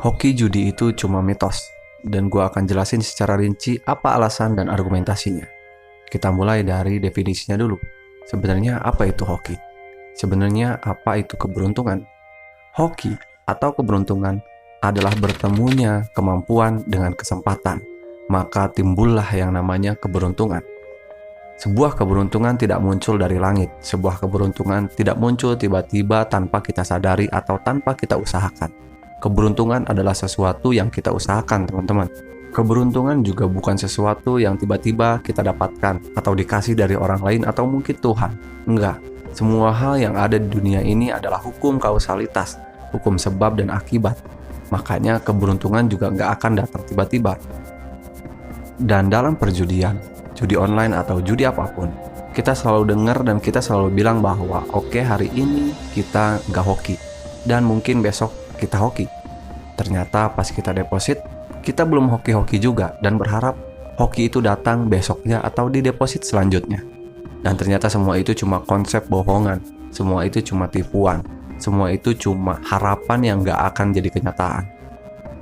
Hoki judi itu cuma mitos, dan gue akan jelasin secara rinci apa alasan dan argumentasinya. Kita mulai dari definisinya dulu. Sebenarnya apa itu hoki? Sebenarnya apa itu keberuntungan? Hoki atau keberuntungan adalah bertemunya kemampuan dengan kesempatan. Maka timbullah yang namanya keberuntungan. Sebuah keberuntungan tidak muncul dari langit. Sebuah keberuntungan tidak muncul tiba-tiba tanpa kita sadari atau tanpa kita usahakan. Keberuntungan adalah sesuatu yang kita usahakan, teman-teman. Keberuntungan juga bukan sesuatu yang tiba-tiba kita dapatkan atau dikasih dari orang lain atau mungkin Tuhan. Enggak. Semua hal yang ada di dunia ini adalah hukum kausalitas, hukum sebab dan akibat. Makanya keberuntungan juga nggak akan datang tiba-tiba. Dan dalam perjudian, judi online atau judi apapun, kita selalu dengar dan kita selalu bilang bahwa oke, hari ini kita nggak hoki dan mungkin besok kita hoki. Ternyata pas kita deposit, kita belum hoki-hoki juga dan berharap hoki itu datang besoknya atau di deposit selanjutnya. Dan ternyata semua itu cuma konsep bohongan, semua itu cuma tipuan, semua itu cuma harapan yang nggak akan jadi kenyataan.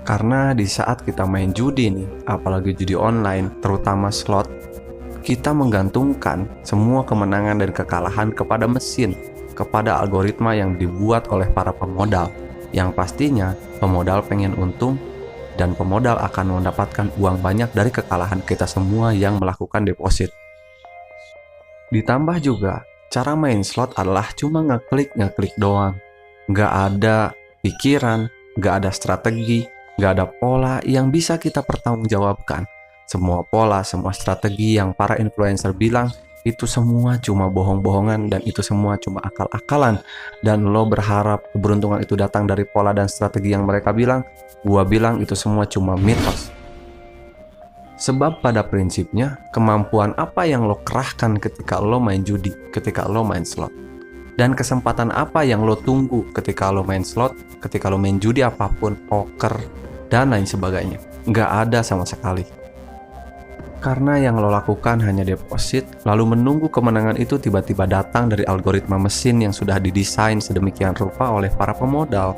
Karena di saat kita main judi nih, apalagi judi online, terutama slot, kita menggantungkan semua kemenangan dan kekalahan kepada mesin, kepada algoritma yang dibuat oleh para pemodal. Yang pastinya pemodal pengen untung dan pemodal akan mendapatkan uang banyak dari kekalahan kita semua yang melakukan deposit. Ditambah juga, cara main slot adalah cuma ngeklik doang. Nggak ada pikiran, nggak ada strategi, nggak ada pola yang bisa kita pertanggungjawabkan. Semua pola, semua strategi yang para influencer bilang itu semua cuma bohong-bohongan dan itu semua cuma akal-akalan. Dan lo berharap keberuntungan itu datang dari pola dan strategi yang mereka bilang, gua bilang itu semua cuma mitos. Sebab pada prinsipnya, kemampuan apa yang lo kerahkan ketika lo main judi, ketika lo main slot, dan kesempatan apa yang lo tunggu ketika lo main slot, ketika lo main judi apapun, poker, dan lain sebagainya, nggak ada sama sekali. Karena yang lo lakukan hanya deposit, lalu menunggu kemenangan itu tiba-tiba datang dari algoritma mesin yang sudah didesain sedemikian rupa oleh para pemodal.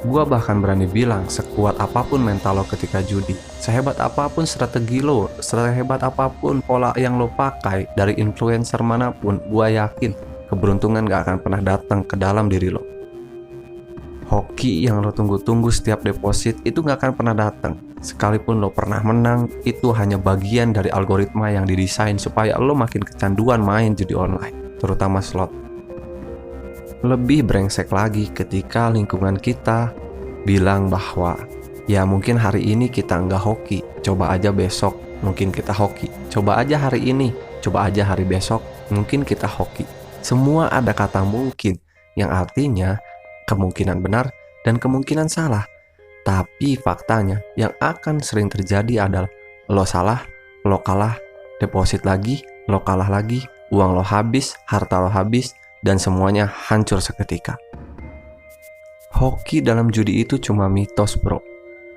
Gua bahkan berani bilang, sekuat apapun mental lo ketika judi, sehebat apapun strategi lo, sehebat apapun pola yang lo pakai dari influencer manapun, gua yakin keberuntungan gak akan pernah datang ke dalam diri lo. Hoki yang lo tunggu-tunggu setiap deposit itu gak akan pernah datang. Sekalipun lo pernah menang, itu hanya bagian dari algoritma yang didesain supaya lo makin kecanduan main judi online, terutama slot. Lebih brengsek lagi ketika lingkungan kita bilang bahwa ya mungkin hari ini kita nggak hoki, coba aja besok mungkin kita hoki. Coba aja hari ini, coba aja hari besok mungkin kita hoki. Semua ada kata mungkin, yang artinya kemungkinan benar dan kemungkinan salah. Tapi faktanya yang akan sering terjadi adalah lo salah, lo kalah, deposit lagi, lo kalah lagi, uang lo habis, harta lo habis, dan semuanya hancur seketika. Hoki dalam judi itu cuma mitos, bro.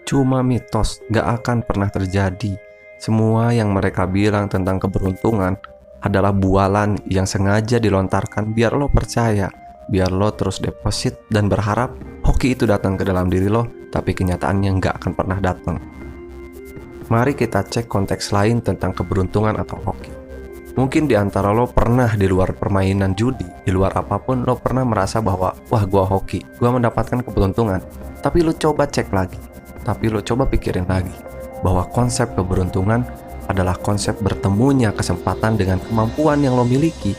Cuma mitos, gak akan pernah terjadi. Semua yang mereka bilang tentang keberuntungan adalah bualan yang sengaja dilontarkan biar lo percaya, biar lo terus deposit dan berharap hoki itu datang ke dalam diri lo, tapi kenyataannya gak akan pernah datang. Mari kita cek konteks lain tentang keberuntungan atau hoki. Mungkin di antara lo pernah di luar permainan judi, di luar apapun lo pernah merasa bahwa wah gua hoki, gua mendapatkan keberuntungan. Tapi lo coba cek lagi, tapi lo coba pikirin lagi bahwa konsep keberuntungan adalah konsep bertemunya kesempatan dengan kemampuan yang lo miliki.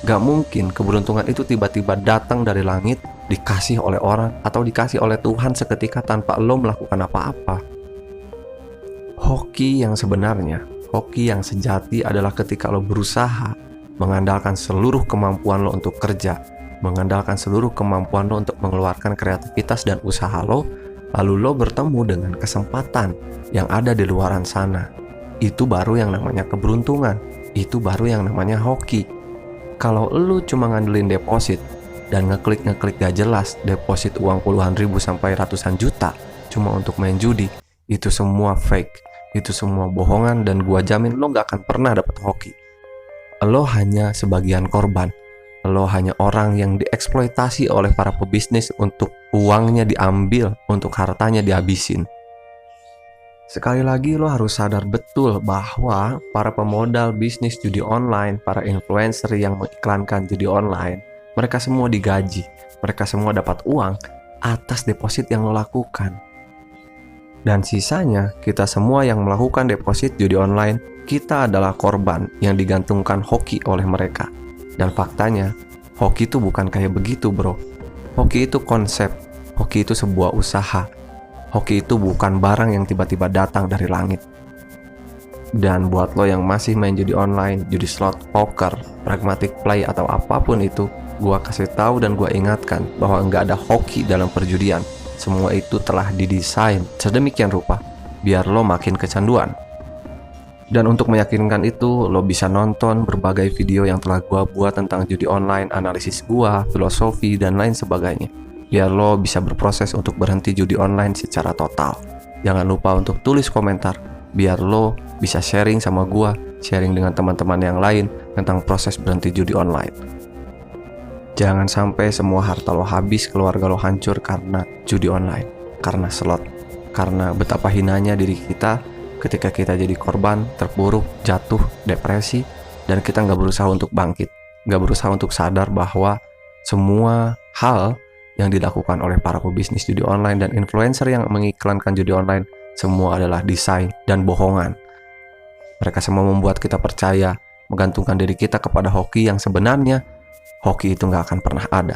Gak mungkin keberuntungan itu tiba-tiba datang dari langit, dikasih oleh orang atau dikasih oleh Tuhan seketika tanpa lo melakukan apa-apa. Hoki yang sebenarnya, hoki yang sejati adalah ketika lo berusaha mengandalkan seluruh kemampuan lo untuk kerja, mengandalkan seluruh kemampuan lo untuk mengeluarkan kreativitas dan usaha lo, lalu lo bertemu dengan kesempatan yang ada di luaran sana. Itu baru yang namanya keberuntungan, itu baru yang namanya hoki. Kalau lo cuma ngandelin deposit dan ngeklik gak jelas, deposit uang puluhan ribu sampai ratusan juta cuma untuk main judi, itu semua fake. Itu semua bohongan dan gua jamin lo gak akan pernah dapet hoki. Lo hanya sebagian korban. Lo hanya orang yang dieksploitasi oleh para pebisnis untuk uangnya diambil, untuk hartanya dihabisin. Sekali lagi lo harus sadar betul bahwa para pemodal bisnis judi online, para influencer yang mengiklankan judi online, mereka semua digaji, mereka semua dapat uang atas deposit yang lo lakukan. Dan sisanya, kita semua yang melakukan deposit judi online, kita adalah korban yang digantungkan hoki oleh mereka. Dan faktanya, hoki itu bukan kayak begitu bro. Hoki itu konsep, hoki itu sebuah usaha. Hoki itu bukan barang yang tiba-tiba datang dari langit. Dan buat lo yang masih main judi online, judi slot, poker, pragmatic play atau apapun itu, gua kasih tahu dan gua ingatkan bahwa nggak ada hoki dalam perjudian. Semua itu telah didesain sedemikian rupa biar lo makin kecanduan. Dan untuk meyakinkan itu, lo bisa nonton berbagai video yang telah gua buat tentang judi online, analisis gua, filosofi, dan lain sebagainya. Biar lo bisa berproses untuk berhenti judi online secara total. Jangan lupa untuk tulis komentar, biar lo bisa sharing sama gua, sharing dengan teman-teman yang lain tentang proses berhenti judi online. Jangan sampai semua harta lo habis, keluarga lo hancur karena judi online, karena slot, karena betapa hinanya diri kita ketika kita jadi korban, terpuruk, jatuh, depresi, dan kita nggak berusaha untuk bangkit, nggak berusaha untuk sadar bahwa semua hal yang dilakukan oleh para pebisnis judi online dan influencer yang mengiklankan judi online semua adalah desain dan bohongan. Mereka semua membuat kita percaya, menggantungkan diri kita kepada hoki yang sebenarnya hoki itu nggak akan pernah ada.